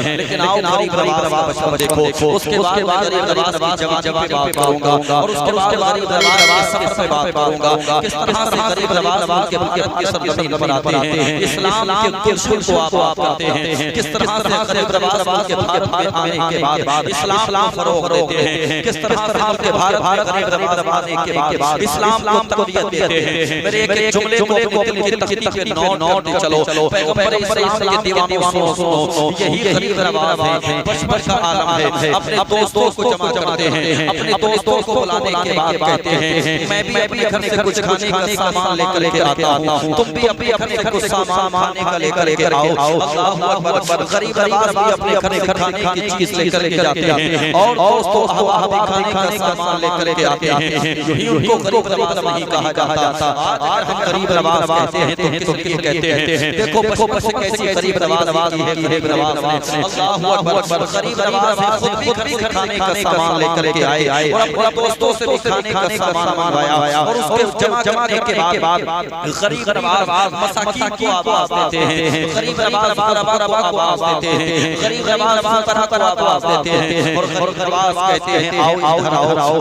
हैं, लेकिन आओ गरीब नवाज का देखो। उसके बाद गरीब नवाज की जवाब बात करूंगा और उसके बाद गरीब नवाज सफर पे बात करूंगा, किस तरह से गरीब नवाज के सरजमीन पर आते हैं, इस्लाम के कुर्सी को आप करते हैं, किस तरह से गरीब नवाज के भारत में आने के बाद इस्लाम फरोग देते हैं, किस तरह से भारत गरीब नवाज आने के बाद इस्लाम को तकवीयत देते हैं। मेरे एक जुमले को दिल की तख्ती पे नोट चलो, पैगंबर इस्लाम के दीवानों सुनो, यही गरीब नवाज है, बचपन का आलम है। अपने दोस्तों को जमा करते हैं, अपने दोस्तों को बुलाने के बाद कहते हैं मैं भी घर से कुछ खाने का सामान लेकर के आता हूं, तुम भी अपने घर को सामान खाने का लेकर के आओ। अल्लाहु अकबर। गरीब नवाज भी अपने घर से खाने की चीज लेकर के जाते हैं और दोस्तों अहबाब खाने का सामान लेकर के आते हैं। यही उनको गरीब नवाज नहीं कहा जाता। आज हम गरीब नवाज कहते हैं तो किस कहते हैं? देखो बस कैसी गरीब नवाज है, गरीब नवाज। अल्लाहु अकबर। गरीब नवाज खुद भी खाने का सामान लेकर के आए और अपने दोस्तों से भी खाने का सामान मंगवाया और उसके जमा करने के बाद गरीब नवाज मसाकीन को आवाज देते हैं, गरीब नवाज गरीबों को आवाज देते हैं, गरीब नवाज तरह को आवाज देते हैं और गरीब नवाज कहते हैं आओ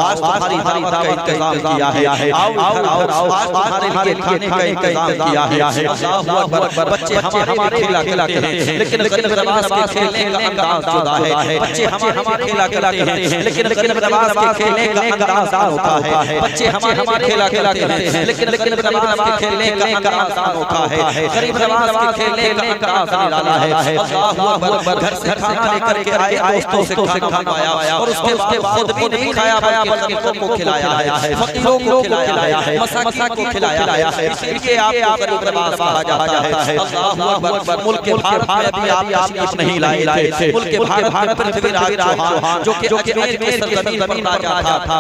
आज तुम्हारी दावत का इंतजाम किया है, आओ आज तुम्हारे लिए खाने का इंतजाम किया है। अल्लाहु अकबर। बच्चे हमारे खिला हैं, लेकिन गरीब नवाज के खेलने का अंदाज जुदा है। बच्चे हमारे खिलाते हैं, लेकिन गरीब नवाज के खेलने का अंदाज होता है। बच्चे हमारे खिलाते हैं, लेकिन गरीब नवाज के खेलने का अंदाज होता है। गरीब नवाज के खेलने का अंदाज निराला है। अल्लाहु अकबर। घर से खाना लेकर के आए, दोस्तों से खाना मंगवाया और उसके बाद खुद भी नहीं खाया बल्कि लोगों को खिलाया है, फकीरों को खिलाया है, मसाकीन को खिलाया है। इसलिए आपको गरीब नवाज कहा जाता है। अल्लाहु अकबर। मुल्क के भारत में भी आप तशरीफ नहीं लाए थे। मुल्क के भारत में पृथ्वीराज चौहान जो कि अजमेर के सरजमीन पर राजा था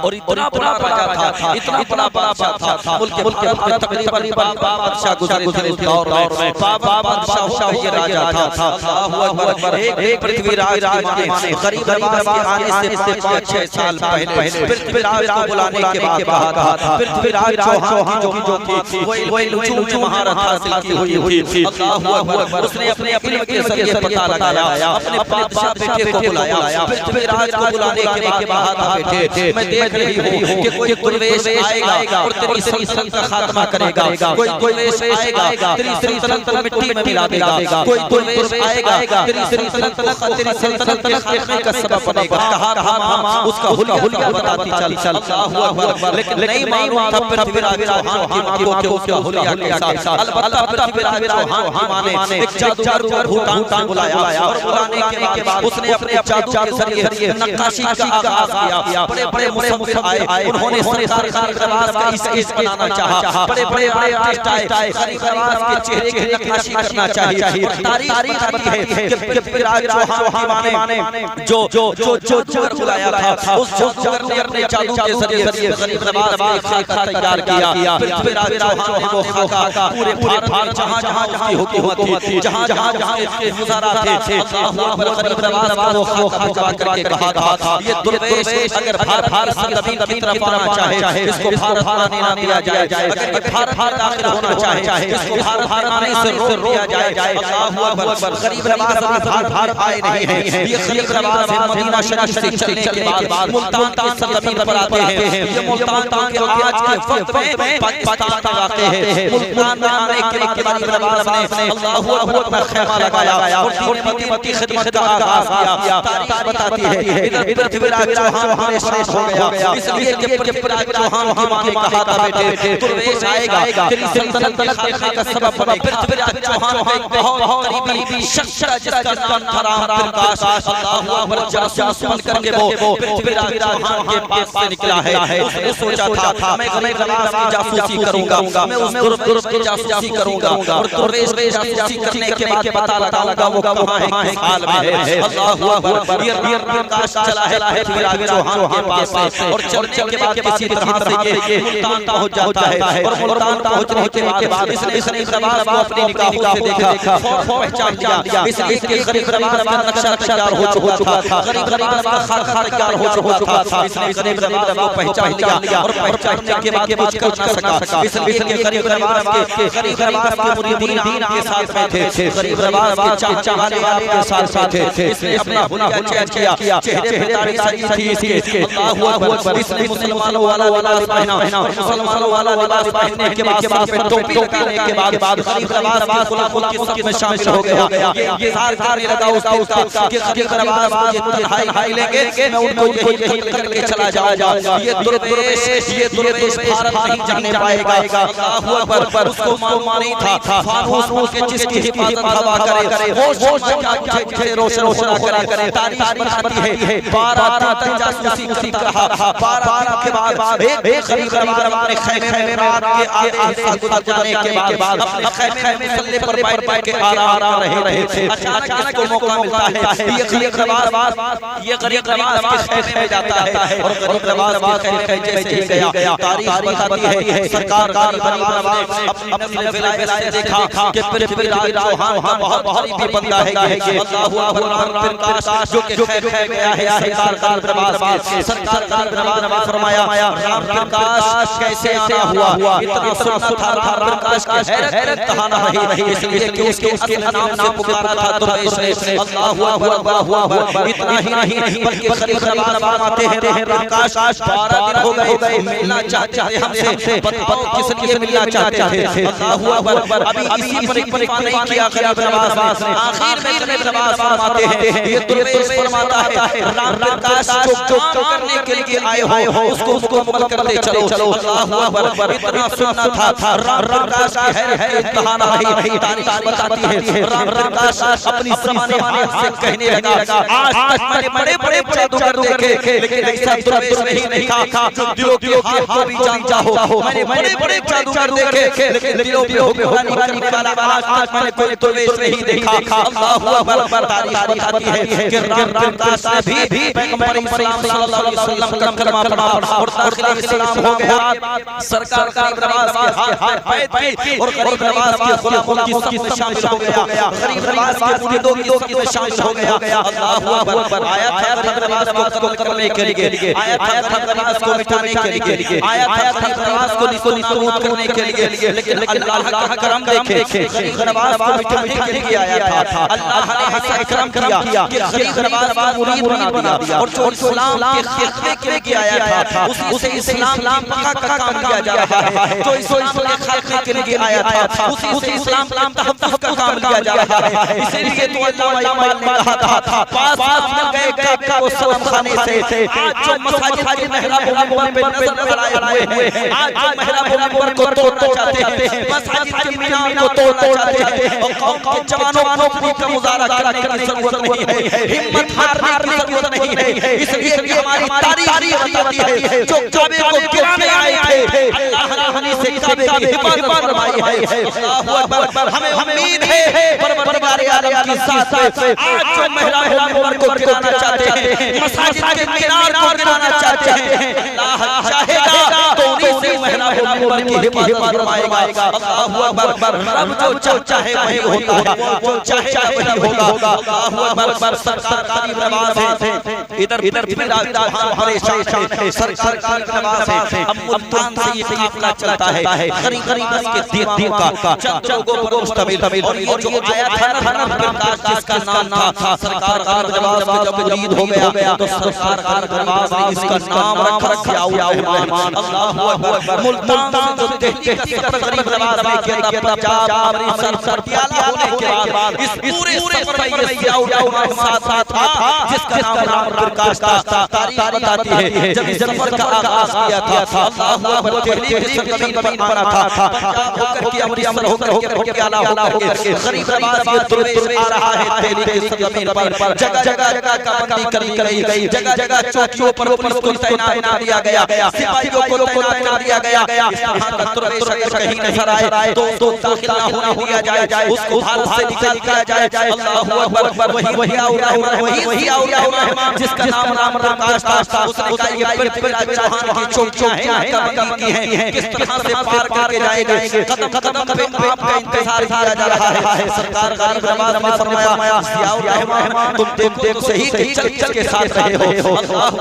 और इतना बड़ा राजा था, इतना बड़ा बादशाह था। मुल्क के भारत तकरीबन बादशाह गुजरे इस दौर में, बादशाह ये राजा था। अल्लाहु अकबर। एक पृथ्वीराज के माने गरीब नवाज के आने से 5-6 साल पहले पृथ्वीराज को बुलाने के बाद कहा था पृथ्वीराज चौहान जो थी वो ऊंची महारत हासिल की हुई थी। अल्लाहु अकबर। उसने अपने के जरिए पता लगाया, अपने बादशाह बेटे को बुलाया। पृथ्वीराज को बुलाने के बाद कहा बेटे मैं देख रही हूं कि कोई दुर्वेश आएगा और तेरी सल्तनत का खात्मा करेगा, कोई दुर्वेश आएगा तेरी सल्तनत को मिट्टी में मिला देगा, कोई दुर्वेश आएगा तेरी सल्तनत के खात्मे का सबब बनेगा। कहा उसका हुलिया बताती चल। अल्लाहु अकबर। लेकिन नहीं मालूम था पृथ्वीराज चौहान की मां को कि उसका हुलिया कैसा। अलबत्ता पृथ्वीराज चौहान की मां ने एक जादूगर भूटान बुलाया और बुलाने के बाद उसने अपने जादू के जरिए नक्काशी का आगाज किया। बड़े मुसव्विर आए, उन्होंने सरकार गरीब नवाज का इस बनाना चाहा। बड़े आर्टिस्ट आए, गरीब नवाज के चेहरे की नक्काशी करना चाहिए। तारीख आती है कि पृथ्वीराज चौहान की मां ने जो जादूगर बुलाया था, उस जादूगर ने अपने जादू के जरिए गरीब नवाज का खाका तैयार किया। पृथ्वीराज चौहान ने वो खाका पूरे भारत जहां की हुकूमत थी, जहां इसके गुजारा थे, अल्लाहु अकबर। गरीब नवाज वो खाका करके कहा था ये दुर्वेश अगर भारत सरजमीन की तरफ आना चाहे इसको भारत आने ना दिया जाए, अगर ये भारत दाखिल होना चाहे इसको भारत आने से रोक दिया जाए। अल्लाहु अकबर। गरीब नवाज भारत आए नहीं है, ये गरीब नवाज मदीना शरीफ से चलने के बाद मुल्तान की सरजमीन पर आते हैं। ये मुल्तान के आज के वक्त में पाकिस्तान का वाक़या है। मुल्तान में आने के बाद गरीब नवाज ने अल्लाहु अकबर खैमा लगाया और दीन की खिदमत का आगाज किया। तारीख बताती है इधर पृथ्वीराज चौहान शेष हो गया, इसलिए कि पृथ्वीराज चौहान की मां ने कहा था बेटे दुर्वेश आएगा तेरी सल्तनत के खात्मे का सबब बनेगा। पृथ्वीराज चौहान एक बहुत करीबी शख्स जिसका नाम था राम प्रकाश। अल्लाहु अकबर। जासूस बन करके वो पृथ्वीराज चौहान के पास से निकला है। उसने सोचा था मैं गरीब नवाज की जासूसी करूंगा, मैं उस दुर्वेश की जासूसी करूंगा और दुर्वेश की जासूसी करने के बाद पता लगाऊंगा वो कहां है, किस हाल में है। अल्लाहु अकबर। ये प्रकाश चला है पृथ्वीराज चौहान के पास से और चलने के बाद किसी तरह से ये मुल्तान पहुंच जाता है और मुल्तान पहुंचने के बाद इसने नवाज को अपनी निगाहों से देखा, पहचान लिया। इसलिए कि गरीब नवाज का नक्शा तैयार हो चुका था, गरीब नवाज का खाका तैयार हो चुका था। इसने गरीब नवाज को पहचान लिया और पहचानने के बाद कुछ कर ना सका। इसलिए कि गरीब नवाज के मुरीदीन के साथ में थे, गरीब नवाज के चाहने आपके साथ थे, इसने अपना हुलिया चेंज किया, चेहरे पे दाढ़ी सारी थी इसके, अल्लाहु अकबर, इसने मुसलमानों वाला लिबास पहना, मुसलमानों वाला लिबास पहनने के बाद टोपी लगाने के बाद गरीब नवाज खुला की सब में शामिल हो गया। ये सार लगा उसका कि गरीब नवाज मुझे हाई लेंगे, मैं उनको यही करके चला जाऊंगा। ये दुर्देश भारत नहीं जाने पाएगा। अल्लाहु अकबर, उसको मालूम नहीं था फानूस के जिसकी हिफाजत हवा करे वो क्या रोशन करा करे। तारीख बताती है 12 तक जासूसी करता रहा, 12 के बाद एक गरीब नवाज ने खैमे में रात के आधे गुजर जाने के बाद अपने खैमे में सल्ले पर बैठ के आराम रहे थे। अचानक को मौका मिलता है, ये गरीब नवाज के खैमे में जाता है और गरीब नवाज के खैमे से गया। तारीख बताती है सरकार गरीब नवाज ने अपनी विलायत से देखा कि पृथ्वीराज चौहान बहुत गरीबी बंदा है ये, अल्लाहु अकबर, प्रकाश जो कि खैमे में आया है सरकार नवाज फरमाया राम प्रकाश कैसे आना हुआ, इतना सुनना था प्रकाश का हैरत कहाना रही, इसलिए कि उसके नाम से पुकारा था दुर्वेश ने। अल्लाहु अकबर, इतना ही नहीं बल्कि गरीब नवाज फरमाते हैं प्रकाश 12 दिन हो गए मिलना चाहते हमसे, बताओ किस लिए मिलना चाहते थे। अल्लाहु अकबर, अभी इसी पर नहीं किया गरीब नवाज ने, आखिर में गरीब नवाज फरमाते हैं ये दुर्वेश फरमाता है राम प्रकाश जो करने के लिए आए हो उसको मुकम्मल करते चलो। अल्लाहु अकबर, इतना सुनना था राम प्रकाश की है कहाना रही। तारीख बताती है राम प्रकाश अपनी ज़बान हाथ से कहने लगा, आज तक मैंने बड़े जादूगर देखे लेकिन ऐसा दुर्वेश नहीं देखा जो दिलों के हाल भी जानता हो। मैंने बड़े जादूगर देखे लेकिन दिलों में हुक्मरानी वाला आज तक मैंने कोई दुर्वेश नहीं देखा। अल्लाहु अकबर, तारीख बताती है कि राम प्रकाश ने भी पैगंबर सल्लल्लाहु अलैहि वसल्लम का कलमा पढ़ा और दाखिल इस्लाम हो गया। सरकार गरीब नवाज के हाथ बैठ गई और गरीब नवाज के खुला की सब में शामिल हो गया, गरीब नवाज के मुरीदों की में शामिल हो गया। अल्लाहु अकबर, आया था गरीब नवाज को कत्ल करने के लिए, आया था गरीब नवाज को मिटाने के लिए, आया था गरीब नवाज को नाबूद करने के लिए, लेकिन अल्लाह का करम देखे गरीब नवाज को मिटाने के लिए आया था। अल्लाह ने ऐसा करम किया कि गरीब नवाज को मुरीद बना दिया और जो इस्लाम के खिदमत के लिए आया था उसे इस्लाम पक्का काम किया जा रहा है। जो इस्लाम के खिदमत के लिए आया था उसे इस्लाम तहफ्फुज़ का काम किया जा रहा है। इसीलिए तो अल्लाह ने कहा था पास में गए को सलाम खाने से आज जो मसाजिद मेहराब पे नजर आए हुए हैं, आज जो मेहराब को तोड़ना चाहते हैं, मसाजिद के मीनार को तोड़ना चाहते हैं और कौम के जवानों को अपनी का मुजाहरा करने की जरूरत नहीं है, हिम्मत हारने की जरूरत नहीं है। इसलिए कि हमारी तारीख बताती है जो काबे को गिराने आए थे अल्लाह ने से काबे की हिफाजत फरमाई है। अल्लाहु अकबर, हमें उम्मीद है परवरदिगार आलम की साथ आज जो मेहराब को गिराना चाहते हैं, मसाजिद के मीनार को गिराना चाहते हैं, अल्लाह चाहेगा तो उन्हीं से मेहराब की हिफाजत फरमाएगा। अल्लाहु अकबर, रब जो चाहे वही होता है, जो चाहे वही होगा। अल्लाहु अकबर, सरकार गरीब नवाज है, इधर पृथ्वीराज चौहान हमारे शान है, सरकार गरीब नवाज है। अब मुल्तान से ये काफिला चलता है गरीब के दीन का चौकों पर मुश्तमिल और जो आया था ना प्रकाश जिसका नाम था सरकार गरीब नवाज का जब मुरीद हो गया तो सरकार गरीब नवाज ने इसका नाम रखा रहमान। अल्लाहु अकबर, मुल्तान जो देखते गरीब नवाज ने पंजाब अमृतसर पटियाला होने के बाद इस पूरे सफर में ये रहमान साथ था जिसका नाम राम प्रकाश था। तारीख बताती है जब इस सफर का आगाज किया था अल्लाहु अकबर पहली जमीन पर पड़ा था, पंजाब होकर के अमृतसर होकर के पटियाला होकर के गरीब नवाज ये दुर्वेश आ रहा है पहली जमीन पर। जगह का बंदी करी गई, जगह चौकियों पर पुलिस को तैनात किया गया, सिपाहियों को तैनात किया गया। यहाँ का दुर्वेश अगर कहीं नजर आए तो दाखिल ना होने दिया जाए, उसको भारत से निकाला जाए। अल्लाहु अकबर, वही रहमान जिसका नाम राम प्रकाश था, उसने कहा ये पृथ्वीराज चौहान की चौकियां हैं का बंदी हैं, किस तरह से पार करके जाएंगे, कदम पे आपका इंतजार किया जा रहा है। सरकार गरीब नवाज ने फरमाया जियाउर रहमान तुम देखो सही चल के साथ रहे हो। अल्लाहु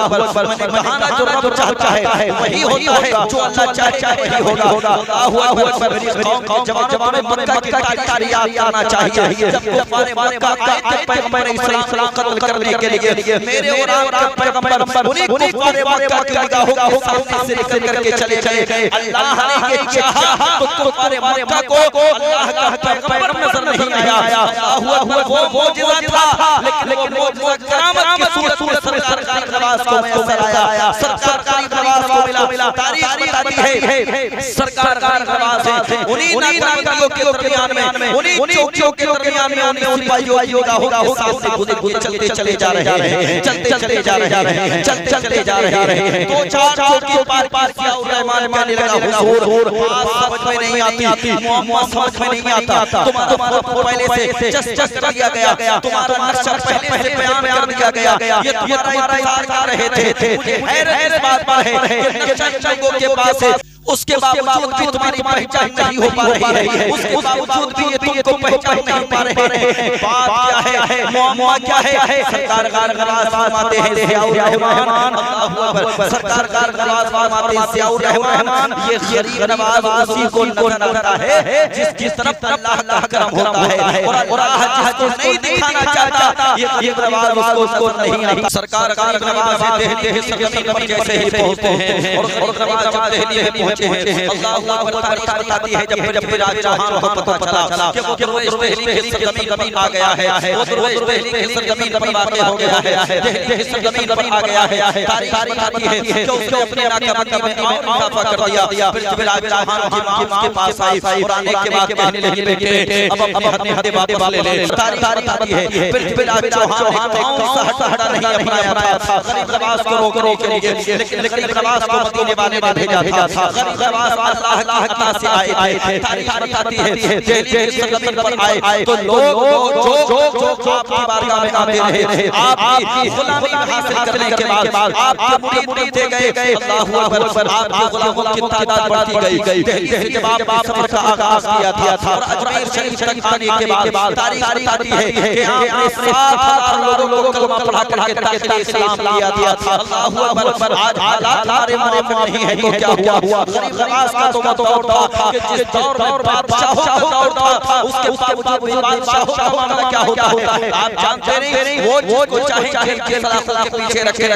अकबर, मैंने कहा ना जो रब चाहता है वही होता है, जो अल्लाह चाहे वही होगा। अल्लाहु अकबर। मेरी कौम के जवानों में मक्का की तारीख याद करना चाहिए। जब कुफार मक्का आए थे पैगंबर इस्लाम कत्ल करने के लिए, मेरे और आपके पैगंबर उन्हीं कुफार मक्का की निगाहों के सामने से निकल करके चले गए। अल्लाह ने ये चाहा तो कुफार मक्का को अल्लाह का पैगंबर नजर नहीं आया। अल्लाहु अकबर। वो मौजूदा था, लेकिन वो करामत की सूरत सरकार की नवाज को मैसर आया। सरकार की नवाज को मिला। तारीख बताती है सरकार की नवाज है उन्हीं नागरिकों के दरमियान में, उन्हीं चौकियों के दरमियान में, उन्हीं सिपाहियों के सामने चलते चले जा रहे हैं, चलते जा रहे हैं, चलते जा रहे हैं। तो चार चौकी पार किया और रहमान का लगा हुजूर समझ में नहीं आती, मोहम्मद समझ में नहीं आता। तुम्हारा पहले से जस्ट किया गया, तुम्हारा नक्शा पहले से बयान कर दिया गया। ये तुम्हारा इंतजार कर रहे थे। मुझे हैरत इस बात पर है कि नक्शा लोगों के पास है, उसके बावजूद भी तुम्हारी पहचान नहीं हो पा रही है, उसके बावजूद भी ये तुमको पहचान नहीं पा रहे हैं। बात क्या है, मुआमा क्या है? सरकार का नवाज फरमाते हैं ज़ियाउर रहमान। अल्लाहु अकबर। सरकार का नवाज फरमाते हैं ज़ियाउर रहमान। ये गरीब नवाज उसी को नजर आता है जिसकी तरफ अल्लाह का करम होता है, और अल्लाह जिसको नहीं दिखाना चाहता ये नवाज उसको नहीं आता। सरकार का नवाज देहली जमीन पर जैसे ही पहुंचते हैं और नवाज देहली में पहुंचे हैं, अल्लाह अकबर तारीख बताती है जब राज चौहान को पता चला कि वो देहली की सरजमीन आ गया है, वो देहली की सरजमीन पर वाक़ हो गया है, देहली की सरजमीन पर आ गया है। तारीख बताती है कि उसने अपने नाकाबंदी में और इजाफा कर दिया। फिर राज चौहान की मां के पास आई और आने के बाद कहने लगी बेटे अब अपने हद वापस ले। तारीख बताती है फिर राज चौहान ने कौन सा हटा नहीं अपनाया था गरीब नवाज को रोकने के लिए, लेकिन नवाज को मदीने वाले ने भेजा था। अल्लाह से आए थे। तारीख बताती है दिल्ली की सरजमीन पर आए तो लोग जो आपकी बारगाह में आते रहे, आपकी गुलामी हासिल करने के बाद आपके मुरीद थे गए। अल्लाहु अकबर। आपके गुलामों की तादाद बढ़ती गई। दिल्ली से जब आपने सफर का आगाज किया था और अजमेर शरीफ तक आने के बाद तारीख बताती है कि आपने 7,000 लोगों को कलमा पढ़ा करके इस्लाम दिया था। अल्लाहु अकबर। आज हालात हमारे नहीं है तो क्या हुआ? नवाज का तो दौर था कि जिस दौर में बादशाहों का दौर था, उसके बावजूद बादशाहों का मामला क्या होता है आप जानते नहीं। वो जिसको चाहे जेल सलाखों के पीछे रखे,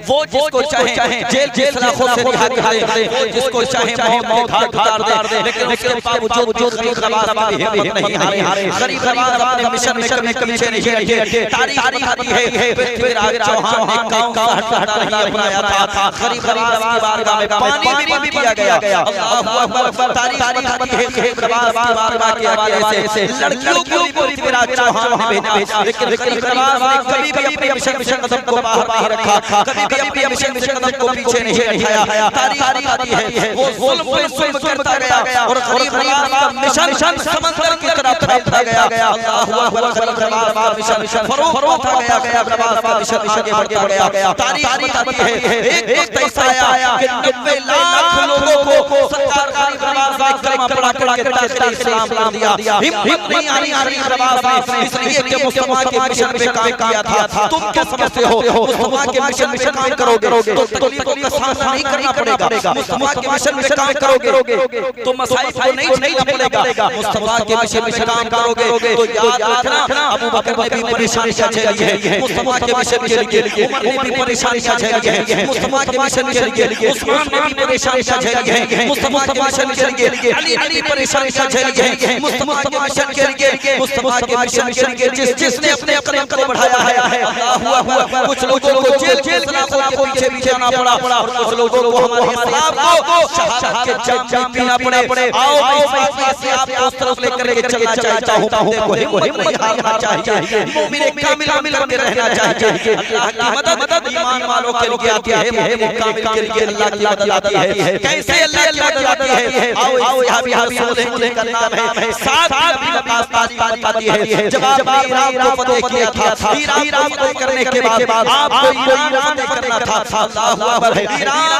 वो जिसको चाहे जेल सलाखों से रिहा कर दे, वो जिसको चाहे मौत के घाट उतार दे, लेकिन उसके बावजूद गरीब नवाज हिम्मत नहीं हारे। गरीब नवाज अपने मिशन में पीछे नहीं हटे। तारीख आती है पृथ्वीराज चौहान ने गांव हटा नहीं अपनाया था। गरीब नवाज की बारगाह में पानी भी किया गया। अल्लाहु अकबर। तारीख आती है कि नवाज की बारगाह के हवाले से लड़कियों को भी पृथ्वीराज चौहान ने भेजा, लेकिन गरीब नवाज ने कभी भी अपने मिशन कदम को बाहर रखा, कभी भी अपने मिशन कदम को पीछे नहीं हटाया। तारीख आती है वो जुल्म करता गया और गरीब नवाज का मिशन समंदर की तरफ फैलता गया। अल्लाहु अकबर। नवाज मिशन फरोग होता गया, नवाज का मिशन आगे बढ़ता गया। तारीख आती है एक वक्त ऐसा आया कि 90 लाख लोगों को सरकार गरीब नवाज ने कलमा पढ़ा के दाखिल इस्लाम कर दिया। हिम्मत नहीं आई नवाज ने, इसलिए कि मुस्तफा के मिशन पे काम किया था। तुम क्या समझते हो मुस्तफा के मिशन पे काम करोगे तो तकलीफों का सामना नहीं करना पड़ेगा? मुस्तफा के मिशन पे काम करोगे तो मसाइब को नहीं झेलना। मुस्तफा के मिशन पे काम करोगे तो याद रखना अबू बकर ने भी परेशानियां झेली है मुस्तफा के मिशन के लिए, उमर ने भी परेशानियां झेली है मुस्तफा के मिशन के लिए, उस्मान ने भी परेशानियां झेली है मुस्तफा के मिशन के लिए, अली ने भी परेशानियां झेली है मुस्तफा के मिशन के लिए। मुस्तफा के मिशन के लिए जिसने अपने कदम को बढ़ाया है, अल्लाहु अकबर। कुछ लोगों को जेल सलाखों के पीछे जाना पड़ा और कुछ लोगों को हमारे इस्लाम को शहादत के जाम पीना पड़े। आओ मैं आपको उस तरफ लेकर चलना चाहता हूं। देखो हिम्मत नहीं हारना चाहिए, मोमिन कामिल बने रहना चाहिए। अल्लाह की मदद ईमान वालों के लिए आती है, मोमिन कामिल के लिए अल्लाह की मदद आती है। कैसे अल्लाह की मदद आती है? आओ यहाँ भी सुने का नाम है। साथ नबी का पास तारीख बताती है जब आपने ईरान को फतह किया था, ईरान फतह करने के बाद आपको ईरान करना था। अल्लाहु अकबर। ईरान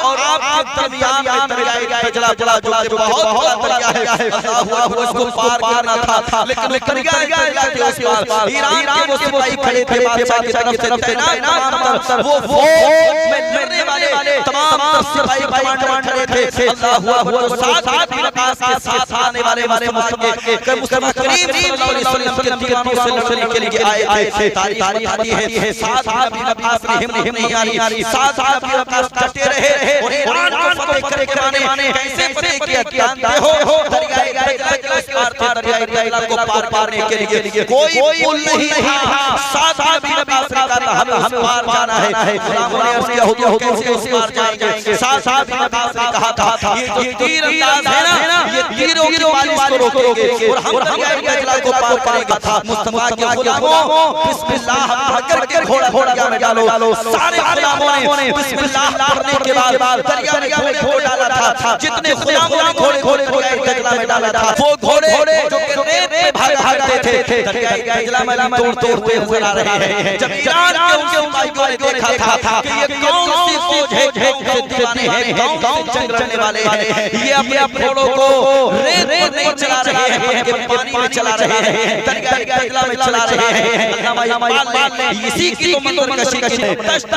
और आप दरमियान दरिया जो बहुत बड़ा दरिया है, अल्लाहु अकबर, उसको पार करना था। लेकिन दरिया के उस पार ईरान वो सिपाही खड़े थे बादशाह की तरफ से ना वो में लड़ने वाले तमाम सिपाही कमांडर खड़े थे। अल्लाह हुआ जो साथ विकास के साथ आने वाले मुस्तफा करीम सल्लल्लाहु अलैहि वसल्लम के दीवानों से लड़ने के लिए आए थे। तारीख आती है साथ विकास हिम नहीं आ रही, साथ विकास करते रहे और ईरान को फतेह करने के माने कैसे फतेह किया जानते हो? दरियाए दरिया को पार करने के लिए कोई पुल नहीं था, साथ विकास का हमें पार जाना है। गुलामों ने अर्ज़ किया हो कैसे उस पार जाएंगे? साथ विकास ने कहा था ये जो तीर अंदाज है ना, ये तीरों की बारिश को रोकेंगे और हम दरियाए दरिया को पार करेंगे था। मुस्तफा के गुलामों बिस्मिल्लाह करके घोड़ा डालो। सारे गुलामों ने बिस्मिल्लाह पढ़ने के बाद दरिया में घोड़ा डाला था। जितने गुलामों ने घोड़े दरिया में डाला था, वो घोड़े जो कि रेत पे भागते थे दरिया में तोड़ते हुए आ रहे हैं। जब ईरान के उनके सिपाहियों ने देखा था कि ये कौन सी फौज है, कौन से दीवाने हैं, कौन जंग लड़ने वाले हैं, ये अपने घोड़ों को रेत नहीं चला रहे हैं, पानी में चला रहे हैं, दरिया में चला रहे हैं। अल्लामा इकबाल ने इसी की तो मंजर कशी दस्त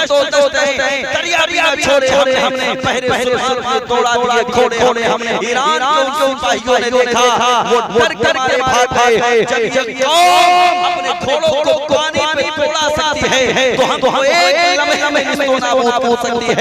दरिया छोड़े हमने पहरे सुर में दौड़ा दिए घोड़े हमने। ईरान के उन सिपाहियों ने देखा, वो डर करके भाग गए। जब कौम अपने घोड़ों को पानी में तोड़ा सकती है तो हम एक लम्हे में निस्तोना हो सकती है।